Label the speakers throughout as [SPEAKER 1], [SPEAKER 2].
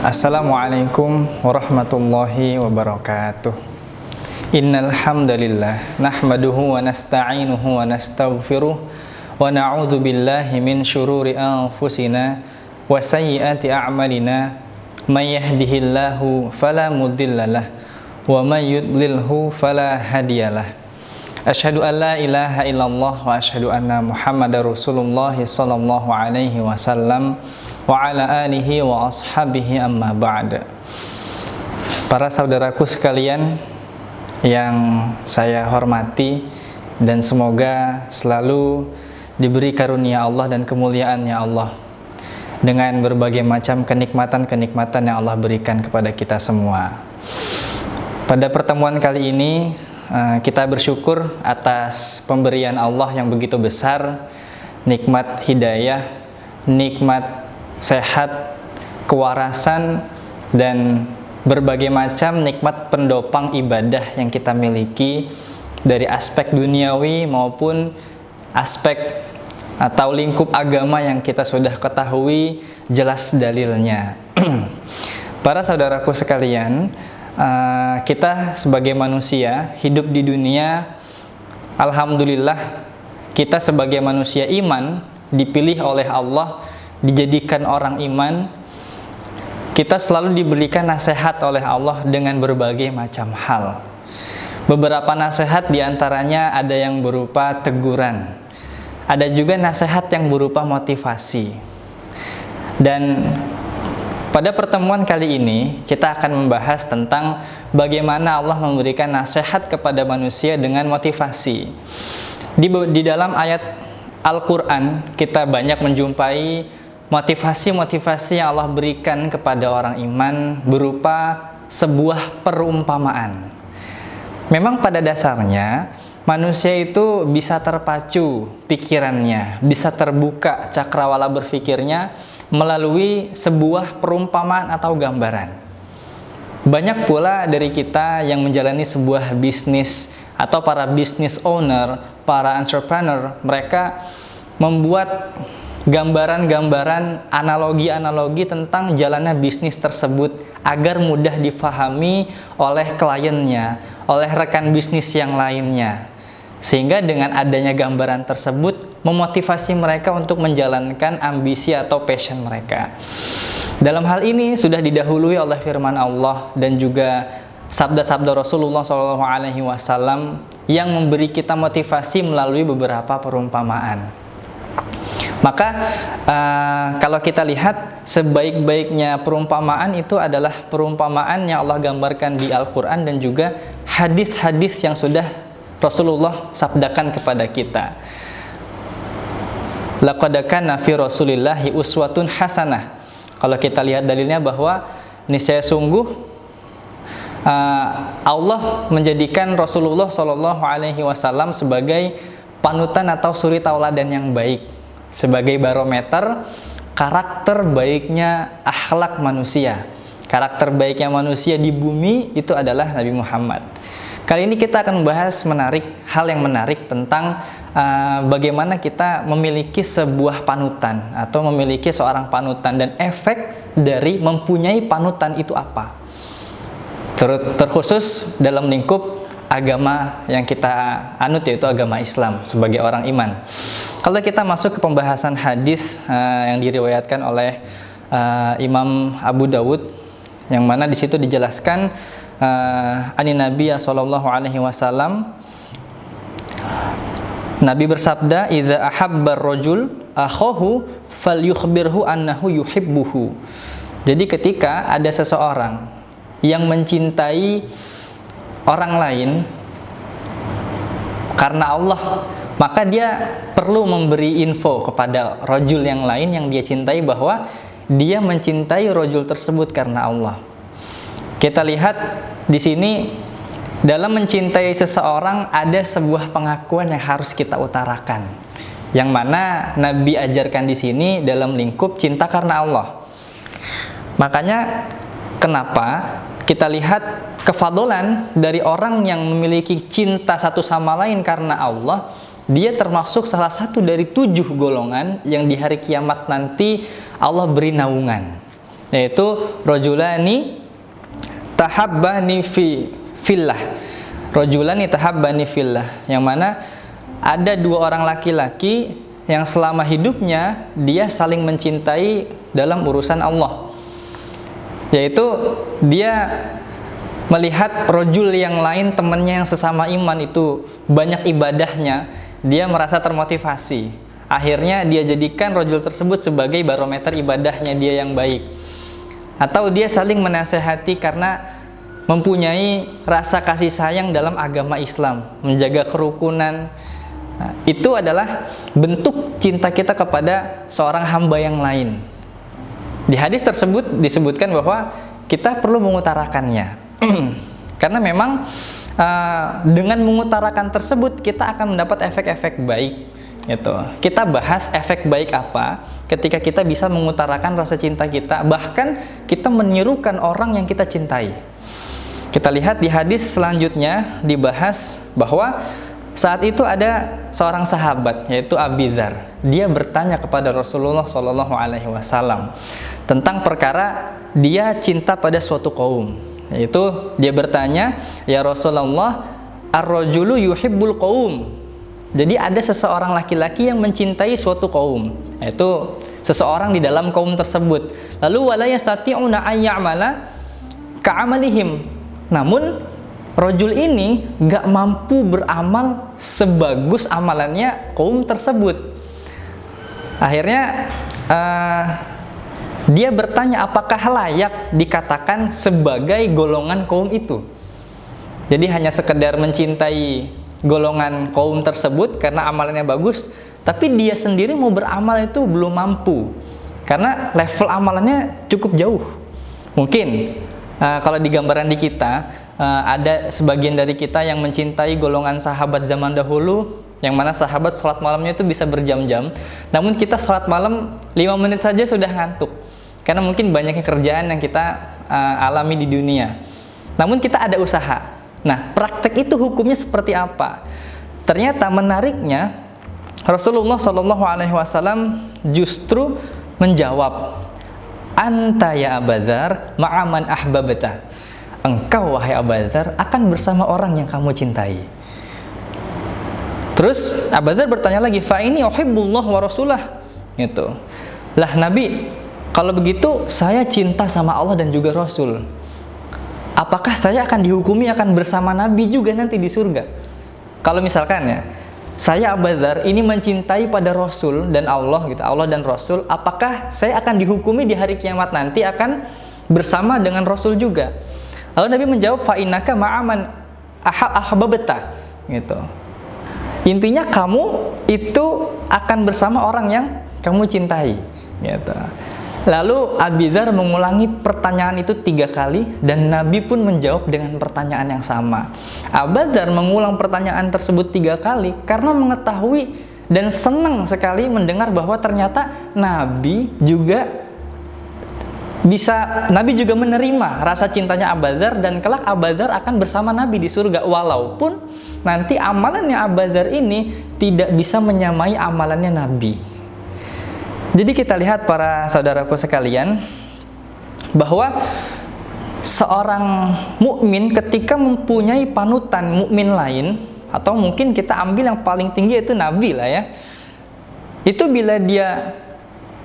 [SPEAKER 1] Assalamualaikum warahmatullahi wabarakatuh. Innal hamdalillah nahmaduhu wa nasta'inuhu wa nastaghfiruh wa na'udzu billahi min syururi anfusina wa sayyiati a'malina. May yahdihillahu fala mudhillalah wa may yudlilhu fala hadiyalah. Asyhadu an la ilaha illallah wa asyhadu anna Muhammadar Rasulullah sallallahu alaihi wasallam wa ala alihi wa ashabihi amma ba'da. Para saudaraku sekalian yang saya hormati dan semoga selalu diberi karunia Allah dan kemuliaannya Allah dengan berbagai macam kenikmatan-kenikmatan yang Allah berikan kepada kita semua. Pada pertemuan kali ini kita bersyukur atas pemberian Allah yang begitu besar, nikmat hidayah, nikmat sehat, kewarasan, dan berbagai macam nikmat pendopang ibadah yang kita miliki dari aspek duniawi maupun aspek atau lingkup agama yang kita sudah ketahui jelas dalilnya. Para saudaraku sekalian, kita sebagai manusia hidup di dunia, alhamdulillah kita sebagai manusia iman dipilih oleh Allah, dijadikan orang iman. Kita selalu diberikan nasihat oleh Allah dengan berbagai macam hal. Beberapa nasihat diantaranya ada yang berupa teguran, ada juga nasihat yang berupa motivasi. Dan pada pertemuan kali ini kita akan membahas tentang bagaimana Allah memberikan nasihat kepada manusia dengan motivasi. Di dalam ayat Al-Quran kita banyak menjumpai motivasi-motivasi yang Allah berikan kepada orang iman berupa sebuah perumpamaan. Memang pada dasarnya manusia itu bisa terpacu pikirannya, bisa terbuka cakrawala berpikirnya melalui sebuah perumpamaan atau gambaran. Banyak pula dari kita yang menjalani sebuah bisnis atau para business owner, para entrepreneur, mereka membuat gambaran-gambaran, analogi-analogi tentang jalannya bisnis tersebut agar mudah difahami oleh kliennya, oleh rekan bisnis yang lainnya. Sehingga dengan adanya gambaran tersebut memotivasi mereka untuk menjalankan ambisi atau passion mereka. Dalam hal ini sudah didahului oleh firman Allah dan juga sabda-sabda Rasulullah SAW yang memberi kita motivasi melalui beberapa perumpamaan. Maka kalau kita lihat sebaik-baiknya perumpamaan itu adalah perumpamaan yang Allah gambarkan di Al-Quran dan juga hadis-hadis yang sudah Rasulullah sabdakan kepada kita. Laqad kana fi Rasulillahi uswatun hasanah. Kalau kita lihat dalilnya bahwa niscaya sungguh Allah menjadikan Rasulullah SAW sebagai panutan atau suri tauladan yang baik, sebagai barometer karakter baiknya akhlak manusia. Karakter baiknya manusia di bumi itu adalah Nabi Muhammad. Kali ini kita akan membahas hal yang menarik tentang bagaimana kita memiliki sebuah panutan atau memiliki seorang panutan dan efek dari mempunyai panutan itu apa. Terkhusus dalam lingkup agama yang kita anut, yaitu agama Islam sebagai orang iman. Kalau kita masuk ke pembahasan hadis yang diriwayatkan oleh Imam Abu Dawud, yang mana di situ dijelaskan ani Nabi sallallahu alaihi wasallam, Nabi bersabda, "Idza ahabbar rajul akhahu falyukhbirhu annahu yuhibbuhu." Jadi ketika ada seseorang yang mencintai orang lain karena Allah, maka dia perlu memberi info kepada rajul yang lain yang dia cintai bahwa dia mencintai rajul tersebut karena Allah. Kita lihat di sini dalam mencintai seseorang ada sebuah pengakuan yang harus kita utarakan, yang mana Nabi ajarkan di sini dalam lingkup cinta karena Allah. Makanya kenapa kita lihat kefadolan dari orang yang memiliki cinta satu sama lain karena Allah, dia termasuk salah satu dari 7 golongan yang di hari kiamat nanti Allah beri naungan, yaitu rajulani tahabbani fillah, rajulani tahabbani fillah, yang mana ada 2 orang laki-laki yang selama hidupnya dia saling mencintai dalam urusan Allah, yaitu dia melihat rojul yang lain, temannya yang sesama iman itu banyak ibadahnya, dia merasa termotivasi. Akhirnya dia jadikan rojul tersebut sebagai barometer ibadahnya dia yang baik. Atau dia saling menasehati karena mempunyai rasa kasih sayang dalam agama Islam, menjaga kerukunan. Nah, itu adalah bentuk cinta kita kepada seorang hamba yang lain. Di hadis tersebut disebutkan bahwa kita perlu mengutarakannya. Karena memang dengan mengutarakan tersebut kita akan mendapat efek-efek baik gitu. Kita bahas efek baik apa ketika kita bisa mengutarakan rasa cinta kita, bahkan kita menirukan orang yang kita cintai. Kita lihat di hadis selanjutnya dibahas bahwa saat itu ada seorang sahabat, yaitu Abi Dzar. Dia bertanya kepada Rasulullah SAW tentang perkara dia cinta pada suatu kaum. Yaitu dia bertanya, "Ya Rasulullah, ar-rajulu yuhibbul qaum." Jadi ada seseorang laki-laki yang mencintai suatu kaum, yaitu seseorang di dalam kaum tersebut. Lalu wala yastati'una ay ya'mala ka'amalihim. Namun rajul ini gak mampu beramal sebagus amalannya kaum tersebut. Akhirnya dia bertanya apakah layak dikatakan sebagai golongan kaum itu. Jadi hanya sekedar mencintai golongan kaum tersebut karena amalannya bagus, tapi dia sendiri mau beramal itu belum mampu karena level amalannya cukup jauh. Mungkin kalau di gambaran di kita ada sebagian dari kita yang mencintai golongan sahabat zaman dahulu, yang mana sahabat sholat malamnya itu bisa berjam-jam, namun kita sholat malam 5 menit saja sudah ngantuk karena mungkin banyaknya kerjaan yang kita alami di dunia. Namun kita ada usaha. Nah, praktek itu hukumnya seperti apa? Ternyata menariknya Rasulullah SAW justru menjawab, "Anta ya Abu Dzar ma'aman ahbabta." Engkau wahai Abu Dzar akan bersama orang yang kamu cintai. Terus Abu Dzar bertanya lagi, "Fa ini uhibbullah wa rasulah." Gitu. Lah Nabi, kalau begitu saya cinta sama Allah dan juga Rasul. Apakah saya akan dihukumi akan bersama Nabi juga nanti di surga? Kalau misalkan ya, saya Abu Dzar ini mencintai pada Rasul dan Allah gitu, Allah dan Rasul, apakah saya akan dihukumi di hari kiamat nanti akan bersama dengan Rasul juga? Lalu Nabi menjawab, "Fa innaka ma'aman ahbabta." Gitu. Intinya kamu itu akan bersama orang yang kamu cintai. Gitu. Lalu Abi Dzar mengulangi pertanyaan itu 3 kali dan Nabi pun menjawab dengan pertanyaan yang sama. Abu Dzar mengulang pertanyaan tersebut 3 kali karena mengetahui dan senang sekali mendengar bahwa ternyata Nabi juga menerima rasa cintanya Abu Dzar dan kelak Abu Dzar akan bersama Nabi di surga, walaupun nanti amalannya Abu Dzar ini tidak bisa menyamai amalannya Nabi. Jadi kita lihat para saudaraku sekalian bahwa seorang mukmin ketika mempunyai panutan mukmin lain, atau mungkin kita ambil yang paling tinggi itu Nabi lah ya. Itu bila dia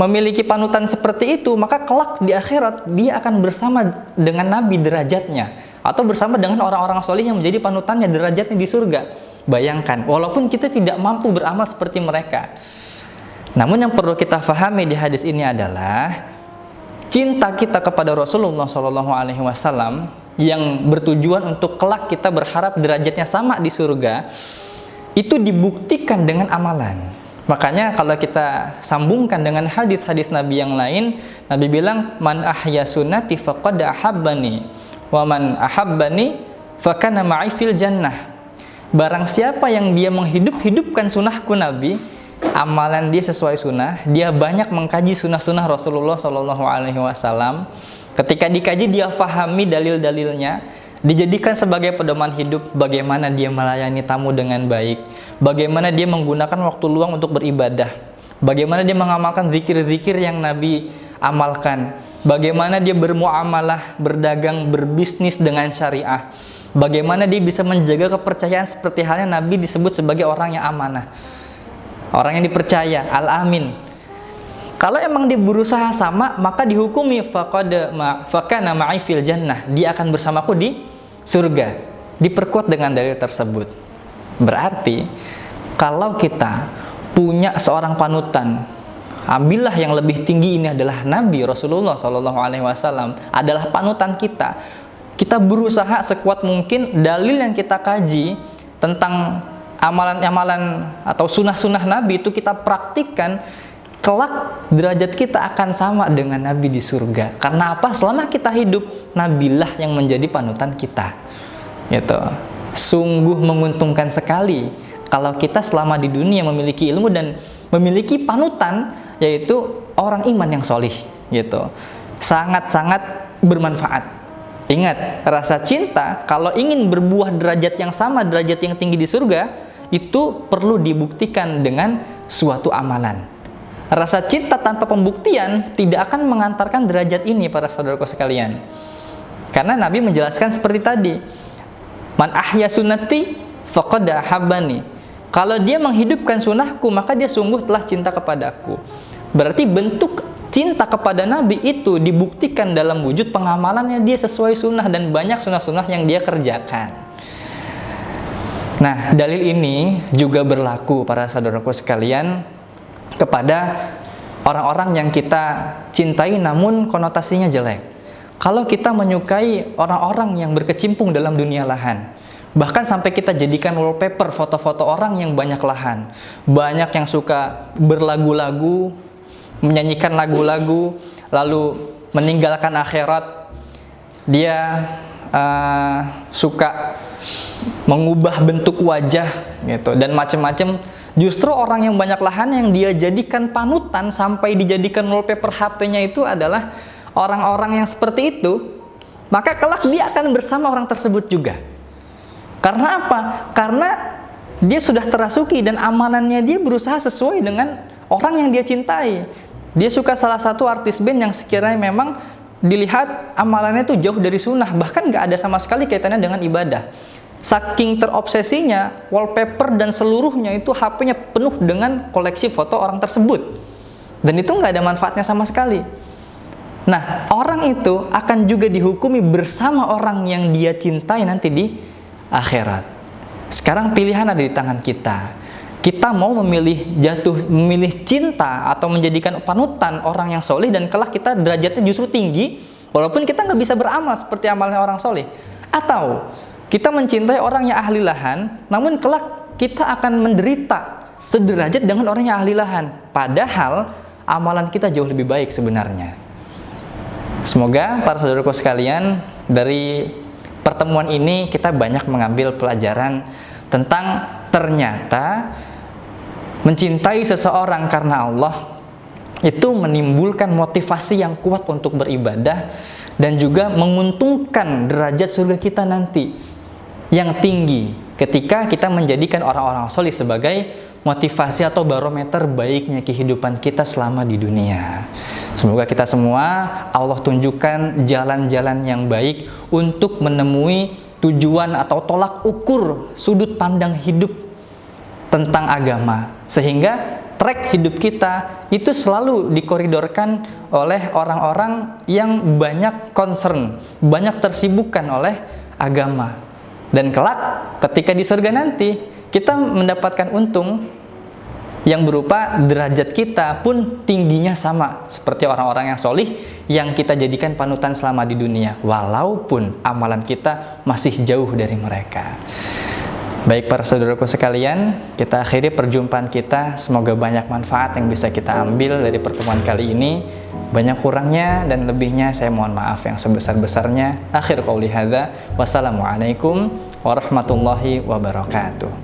[SPEAKER 1] memiliki panutan seperti itu, maka kelak di akhirat dia akan bersama dengan Nabi derajatnya, atau bersama dengan orang-orang soleh yang menjadi panutannya derajatnya di surga. Bayangkan, walaupun kita tidak mampu beramal seperti mereka. Namun yang perlu kita fahami di hadis ini adalah cinta kita kepada Rasulullah SAW yang bertujuan untuk kelak kita berharap derajatnya sama di surga, itu dibuktikan dengan amalan. Makanya kalau kita sambungkan dengan hadis-hadis Nabi yang lain, Nabi bilang, "Man ahya sunnati faqad ahabbani wa man ahabbani fakana ma'i fil jannah. Barang siapa yang dia menghidupkan sunnahku Nabi, amalan dia sesuai sunnah, dia banyak mengkaji sunnah-sunnah Rasulullah SAW. Ketika dikaji dia fahami dalil-dalilnya, dijadikan sebagai pedoman hidup, bagaimana dia melayani tamu dengan baik, bagaimana dia menggunakan waktu luang untuk beribadah, bagaimana dia mengamalkan zikir-zikir yang Nabi amalkan, bagaimana dia bermuamalah, berdagang, berbisnis dengan syariah, bagaimana dia bisa menjaga kepercayaan seperti halnya Nabi disebut sebagai orang yang amanah, orang yang dipercaya, al-amin. Kalau emang dia berusaha sama, maka dihukumi fakana ma'i fil jannah, dia akan bersamaku di surga. Diperkuat dengan dalil tersebut. Berarti kalau kita punya seorang panutan, ambillah yang lebih tinggi, ini adalah Nabi Rasulullah SAW, adalah panutan kita. Kita berusaha sekuat mungkin dalil yang kita kaji tentang amalan-amalan atau sunnah-sunnah Nabi itu kita praktikkan, kelak derajat kita akan sama dengan Nabi di surga. Karena apa? Selama kita hidup, Nabilah yang menjadi panutan kita. Gitu. Sungguh menguntungkan sekali kalau kita selama di dunia memiliki ilmu dan memiliki panutan, yaitu orang iman yang solih. Gitu. Sangat-sangat bermanfaat. Ingat, rasa cinta kalau ingin berbuah derajat yang sama, derajat yang tinggi di surga, itu perlu dibuktikan dengan suatu amalan. Rasa cinta tanpa pembuktian tidak akan mengantarkan derajat ini para saudaraku sekalian. Karena Nabi menjelaskan seperti tadi, man ahya sunnati faqad ahabbani. Kalau dia menghidupkan sunnahku, maka dia sungguh telah cinta kepadaku. Berarti bentuk cinta kepada Nabi itu dibuktikan dalam wujud pengamalannya, dia sesuai sunnah dan banyak sunnah-sunnah yang dia kerjakan. Nah, dalil ini juga berlaku para saudaraku sekalian kepada orang-orang yang kita cintai namun konotasinya jelek. Kalau kita menyukai orang-orang yang berkecimpung dalam dunia lahan, bahkan sampai kita jadikan wallpaper foto-foto orang yang banyak lahan, banyak yang suka berlagu-lagu, menyanyikan lagu-lagu, lalu meninggalkan akhirat, dia suka mengubah bentuk wajah gitu dan macam-macam. Justru orang yang banyak lahan yang dia jadikan panutan sampai dijadikan wallpaper HP-nya itu adalah orang-orang yang seperti itu, maka kelak dia akan bersama orang tersebut juga. Karena apa? Karena dia sudah terasuki dan amalannya dia berusaha sesuai dengan orang yang dia cintai. Dia suka salah satu artis band yang sekiranya memang dilihat amalannya itu jauh dari sunnah, bahkan gak ada sama sekali kaitannya dengan ibadah. Saking terobsesinya, wallpaper dan seluruhnya itu HP-nya penuh dengan koleksi foto orang tersebut. Dan itu nggak ada manfaatnya sama sekali. Nah, orang itu akan juga dihukumi bersama orang yang dia cintai nanti di akhirat. Sekarang pilihan ada di tangan kita. Kita mau memilih cinta atau menjadikan panutan orang yang soleh dan kelak kita derajatnya justru tinggi, walaupun kita nggak bisa beramal seperti amalnya orang soleh. Atau kita mencintai orang yang ahli lahan, namun kelak kita akan menderita sederajat dengan orang yang ahli lahan. Padahal amalan kita jauh lebih baik sebenarnya. Semoga para saudaraku sekalian, dari pertemuan ini kita banyak mengambil pelajaran tentang ternyata mencintai seseorang karena Allah itu menimbulkan motivasi yang kuat untuk beribadah dan juga menguntungkan derajat surga kita nanti yang tinggi ketika kita menjadikan orang-orang soleh sebagai motivasi atau barometer baiknya kehidupan kita selama di dunia. Semoga kita semua Allah tunjukkan jalan-jalan yang baik untuk menemui tujuan atau tolak ukur sudut pandang hidup tentang agama, sehingga track hidup kita itu selalu dikoridorkan oleh orang-orang yang banyak concern, banyak tersibukkan oleh agama. Dan kelak ketika di surga nanti kita mendapatkan untung yang berupa derajat kita pun tingginya sama seperti orang-orang yang solih yang kita jadikan panutan selama di dunia, walaupun amalan kita masih jauh dari mereka. Baik para saudaraku sekalian, kita akhiri perjumpaan kita. Semoga banyak manfaat yang bisa kita ambil dari pertemuan kali ini. Banyak kurangnya dan lebihnya saya mohon maaf yang sebesar-besarnya. Akhir qauli hadza, wassalamualaikum warahmatullahi wabarakatuh.